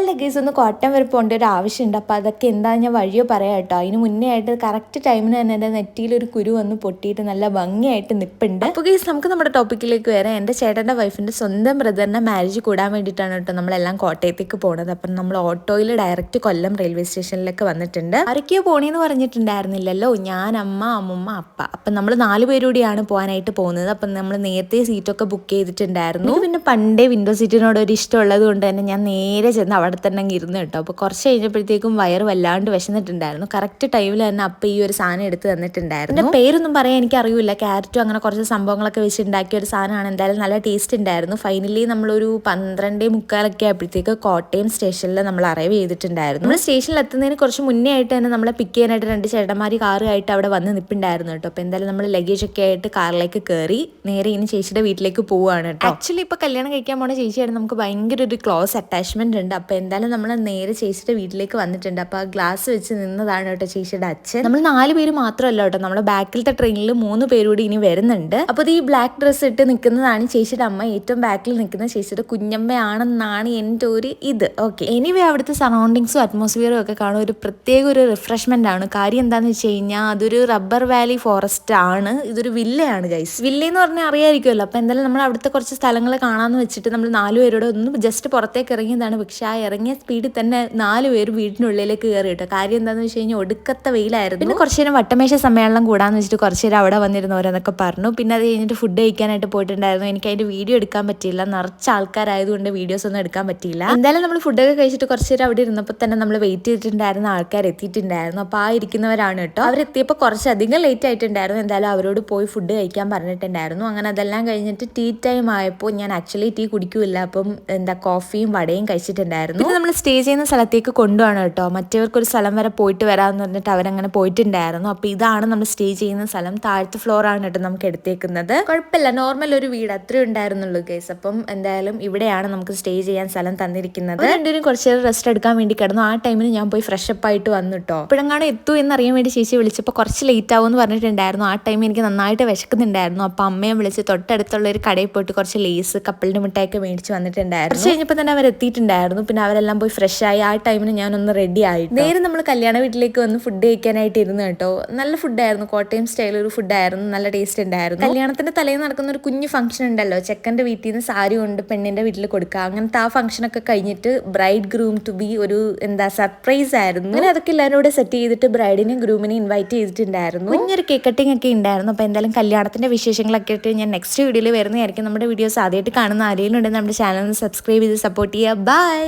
അല്ല ഗൈസ്, ഒന്ന് കോട്ടയം വരെ പോകേണ്ട ഒരു ആവശ്യമുണ്ട്. അപ്പോൾ അതൊക്കെ എന്താ ഞാൻ വഴിയോ പറയാം കേട്ടോ. അതിന് മുന്നേ ആയിട്ട് കറക്റ്റ് ടൈമിന് തന്നെ എൻ്റെ നെറ്റിയിലൊരു കുരു വന്ന് പൊട്ടിയിട്ട് നല്ല ഭംഗിയായിട്ട് നിൽപ്പുണ്ട്. അപ്പോൾ ഗൈസ്, നമുക്ക് നമ്മുടെ ടോപ്പിക്കിലേക്ക് വരാം. എൻ്റെ ചേട്ടൻ്റെ വൈഫിൻ്റെ സ്വന്തം ബ്രദറിൻ്റെ മാരേജ് കൂടാൻ വേണ്ടിയിട്ടാണ് കേട്ടോ നമ്മളെല്ലാം കോട്ടയത്തേക്ക് പോകുന്നത്. അപ്പം നമ്മൾ ഓട്ടോയിൽ ഡയറക്റ്റ് കൊല്ലം റെയിൽവേ സ്റ്റേഷനിലേക്ക് വന്നിട്ടുണ്ട്. ആരൊക്കെയോ പോണേന്ന് പറഞ്ഞിട്ടുണ്ടായിരുന്നില്ലല്ലോ. ഞാൻ, അമ്മ, അമ്മുമ്മ, അപ്പ. അപ്പം നമ്മൾ 4 പേരൂടെയാണ് പോകാനായിട്ട് പോകുന്നത്. അപ്പം നമ്മൾ നേരത്തെ സീറ്റൊക്കെ ബുക്ക് ചെയ്തിട്ടുണ്ടായിരുന്നു. പിന്നെ പണ്ടേ വിൻഡോ സീറ്റിനോട് ഒരു ഇഷ്ടമുള്ളത് കൊണ്ട് തന്നെ ഞാൻ നേരെ ചെന്ന് അവിടെ തന്നെ ഇരുന്ന് കേട്ടോ. അപ്പോൾ കുറച്ച് കഴിഞ്ഞപ്പോഴത്തേക്കും വയറ് വല്ലാണ്ട് വിശന്നിട്ടുണ്ടായിരുന്നു. കറക്റ്റ് ടൈമിൽ തന്നെ അപ്പം ഈ ഒരു സാധനം എടുത്ത് തന്നിട്ടുണ്ടായിരുന്നു. എൻ്റെ പേരൊന്നും പറയാൻ എനിക്കറിയില്ല. ക്യാരറ്റും അങ്ങനെ കുറച്ച് സംഭവങ്ങളൊക്കെ വെച്ച് ഉണ്ടാക്കിയ ഒരു സാധനമാണ്. എന്തായാലും നല്ല ടേസ്റ്റ് ഉണ്ടായിരുന്നു. ഫൈനലി നമ്മളൊരു 12:45 ആയപ്പോഴത്തേക്ക് കോട്ടയം സ്റ്റേഷനിൽ നമ്മൾ അറൈവ് ചെയ്തിട്ടുണ്ടായിരുന്നു. നമ്മൾ സ്റ്റേഷനിൽ എത്തുന്നതിന് കുറച്ച് മുന്നേ ആയിട്ട് തന്നെ നമ്മളെ പിക്ക് ചെയ്യാനായിട്ട് 2 ചേട്ടന്മാർ കാറുമായിട്ട് അവിടെ വന്ന് നിൽപ്പുണ്ടായിരുന്നു കേട്ടോ. അപ്പോൾ എന്തായാലും നമ്മൾ ലഗേജ് ഒക്കെ ആയിട്ട് കാറിലേക്ക് കയറി നേരെ ഇനി ചേച്ചിയുടെ വീട്ടിലേക്ക് പോവുകയാണ് കേട്ടോ. ആക്ച്വലി ഇപ്പോൾ കല്യാണം കഴിക്കാൻ പോണ ചേച്ചിയായിട്ട് നമുക്ക് ഭയങ്കര ഒരു ക്ലോസ് അറ്റാച്ച്മെന്റ് ഉണ്ട്. അപ്പോൾ എന്തായാലും നമ്മൾ നേരെ ചേച്ചിയുടെ വീട്ടിലേക്ക് വന്നിട്ടുണ്ട്. അപ്പോൾ ആ ഗ്ലാസ് വെച്ച് നിന്നതാണ് കേട്ടോ ചേച്ചിയുടെ അച്ഛൻ. നമ്മൾ 4 പേര് മാത്രമല്ല കേട്ടോ, നമ്മുടെ ബാക്കിലത്തെ ട്രെയിനിൽ 3 പേരൂടി ഇനി വരുന്നുണ്ട്. അപ്പോൾ ഈ ബ്ലാക്ക് ഡ്രസ്സ് ഇട്ട് നിൽക്കുന്നതാണ് ചേച്ചിയുടെ അമ്മ. ഏറ്റവും ബാക്കിൽ നിൽക്കുന്ന ചേച്ചിയുടെ കുഞ്ഞമ്മയാണെന്നാണ് എൻ്റെ ഒരു ഇത്. ഓക്കെ, എനിവേ അവിടുത്തെ സറൗണ്ടിങ്സും അറ്റ്മോസ്ഫിയറും ഒക്കെ കാണും ഒരു പ്രത്യേക ഒരു റിഫ്രഷ്മെന്റ് ആണ്. കാര്യം എന്താണെന്ന് വെച്ച് കഴിഞ്ഞാൽ അതൊരു റബ്ബർ വാലി ഫോറസ്റ്റ് ആണ്. ഇതൊരു വില്ലയാണ് ഗൈസ്. വില്ലെന്ന് പറഞ്ഞാൽ അറിയാമായിരിക്കുമല്ലോ. അപ്പോൾ എന്തായാലും നമ്മൾ അവിടുത്തെ കുറച്ച് സ്ഥലങ്ങൾ കാണാമെന്ന് വെച്ചിട്ട് നമ്മൾ 4 പേരോട് ഒന്ന് ജസ്റ്റ് പുറത്തേക്ക് ഇറങ്ങിയതാണ്. പക്ഷെ ആ ഇറങ്ങിയ സ്പീഡിൽ തന്നെ 4 പേര് വീടിനുള്ളിലേക്ക് കയറി കേട്ടോ. കാര്യം എന്താണെന്ന് വെച്ച് കഴിഞ്ഞാൽ ഒടുക്കത്തെ വെയിലായിരുന്നു. പിന്നെ കുറച്ച് നേരം വട്ടമേശ സമ്മേളനം കൂടാന്ന് വെച്ചിട്ട് കുറച്ച് നേരം അവിടെ വന്നിരുന്നവരെന്നൊക്കെ പറഞ്ഞു. പിന്നെ അത് കഴിഞ്ഞിട്ട് ഫുഡ് കഴിക്കാനായിട്ട് പോയിട്ടുണ്ടായിരുന്നു. എനിക്ക് അതിൻ്റെ വീഡിയോ എടുക്കാൻ പറ്റിയില്ല, നിറച്ച ആൾക്കാരായതുകൊണ്ട് വീഡിയോസ് ഒന്നും എടുക്കാൻ പറ്റിയില്ല. എന്തായാലും നമ്മൾ ഫുഡൊക്കെ കഴിച്ചിട്ട് കുറച്ച് നേരം അവിടെ ഇരുന്നപ്പോൾ തന്നെ നമ്മൾ വെയിറ്റ് ചെയ്തിട്ടുണ്ടായിരുന്ന ആൾക്കാർ എത്തിയിട്ടുണ്ടായിരുന്നു. അപ്പോൾ ആ ഇരിക്കുന്നവരാണ് കേട്ടോ. അവരെത്തിയപ്പോൾ കുറച്ചധികം ലേറ്റ് ആയിട്ടുണ്ടായിരുന്നു. എന്തായാലും അവരോട് പോയി ഫുഡ് കഴിക്കാൻ പറഞ്ഞിട്ടുണ്ടായിരുന്നു. അങ്ങനെ അതെല്ലാം കഴിഞ്ഞിട്ട് ടീ ടൈം ആയപ്പോൾ ഞാൻ ആക്ച്വലി ടീ കുടിക്കൂല, അപ്പം കോഫിയും വടയും കഴിച്ചിട്ടുണ്ടായിരുന്നു. പിന്നെ നമ്മൾ സ്റ്റേ ചെയ്യുന്ന സ്ഥലത്തേക്ക് കൊണ്ടുപോകണം കേട്ടോ. മറ്റവർക്കൊരു സ്ഥലം വരെ പോയിട്ട് വരാമെന്ന് പറഞ്ഞിട്ട് അവരങ്ങനെ പോയിട്ടുണ്ടായിരുന്നു. അപ്പോൾ ഇതാണ് നമ്മൾ സ്റ്റേ ചെയ്യുന്ന സ്ഥലം. താഴത്തെ ഫ്ലോറാണ് കേട്ടോ നമുക്ക് എടുത്തേക്കുന്നത്. കുഴപ്പമില്ല, നോർമൽ ഒരു വീട് അത്രേ ഉണ്ടായിരുന്നുള്ളൂ കേസ്. അപ്പം എന്തായാലും ഇവിടെയാണ് നമുക്ക് സ്റ്റേ ചെയ്യാൻ സ്ഥലം തന്നിരിക്കുന്നത്. രണ്ടുപേരും കുറച്ച് നേരം റെസ്റ്റ് എടുക്കാൻ വേണ്ടി കിടന്നു. ആ ടൈമിന് ഞാൻ പോയി ഫ്രഷ് അപ്പ് ആയിട്ട് വന്നു കേട്ടോ. ഇപ്പോഴെങ്ങാണ് എത്തു എന്നറിയാൻ വേണ്ടി ചേച്ചി വിളിച്ചപ്പോൾ കുറച്ച് ലേറ്റ് ആവും എന്ന് പറഞ്ഞിട്ടുണ്ടായിരുന്നു. ആ ടൈം എനിക്ക് നന്നായിട്ട് വിശക്കുന്നുണ്ടായിരുന്നു. അപ്പോൾ അമ്മയെ വിളിച്ച് തൊട്ടടുത്തുള്ള ഒരു കടയിൽ പോയിട്ട് കുറച്ച് ലേസ്, കപ്പലിൻ്റെ മിഠായിയൊക്കെ മേടിച്ച് വന്നിട്ടുണ്ടായിരുന്നു. കുറച്ച് കഴിഞ്ഞപ്പോൾ തന്നെ അവർ എത്തിയിട്ടുണ്ടായിരുന്നു. പിന്നെ അവരെല്ലാം പോയി ഫ്രഷ് ആയി. ആ ടൈമിന് ഞാനൊന്ന് റെഡി ആയി. നേരെ നമ്മൾ കല്യാണ വീട്ടിലേക്ക് വന്ന് ഫുഡ് കഴിക്കാനായിട്ട് ഇരുന്നു കേട്ടോ. നല്ല ഫുഡായിരുന്നു, കോട്ടയം സ്റ്റൈൽ ഒരു ഫുഡായിരുന്നു. നല്ല ടേസ്റ്റ് ഉണ്ടായിരുന്നു. കല്യാണത്തിന്റെ തലേന്ന് നടക്കുന്ന ഒരു കുഞ്ഞു ഫംഗ്ഷൻ ഉണ്ടല്ലോ, ചെക്കൻ്റെ വീട്ടിൽ നിന്ന് സാരി കൊണ്ട് പെണ്ണിന്റെ വീട്ടിൽ കൊടുക്കുക. അങ്ങനത്തെ ആ ഫംഗ്ഷനൊക്കെ കഴിഞ്ഞിട്ട് ബ്രൈഡ് ഗ്രൂം ടു ബി ഒരു സർപ്രൈസ് ആയിരുന്നു. അങ്ങനെ അതൊക്കെ എല്ലാവരും കൂടെ സെറ്റ് ചെയ്തിട്ട് ബ്രൈഡിനെയും ഗ്രൂമിനെയും ഇൻവൈറ്റ് ചെയ്തിട്ടുണ്ടായിരുന്നു. കുഞ്ഞൊരു കേക്ക് കട്ടിങ് ഒക്കെ ഉണ്ടായിരുന്നു. അപ്പോൾ എന്തായാലും കല്യാണത്തിന്റെ വിശേഷങ്ങളൊക്കെ ആയിട്ട് ഞാൻ നെക്സ്റ്റ് വീഡിയോയിൽ വരുന്നതായിരിക്കും. നമ്മുടെ വീഡിയോസ് ആദ്യമായിട്ട് കാണുന്ന ആരെങ്കിലും ഉണ്ടെങ്കിൽ നമ്മുടെ ചാനൽ സബ്സ്ക്രൈബ് ചെയ്ത് സപ്പോർട്ട് ചെയ്യുക. ബൈ.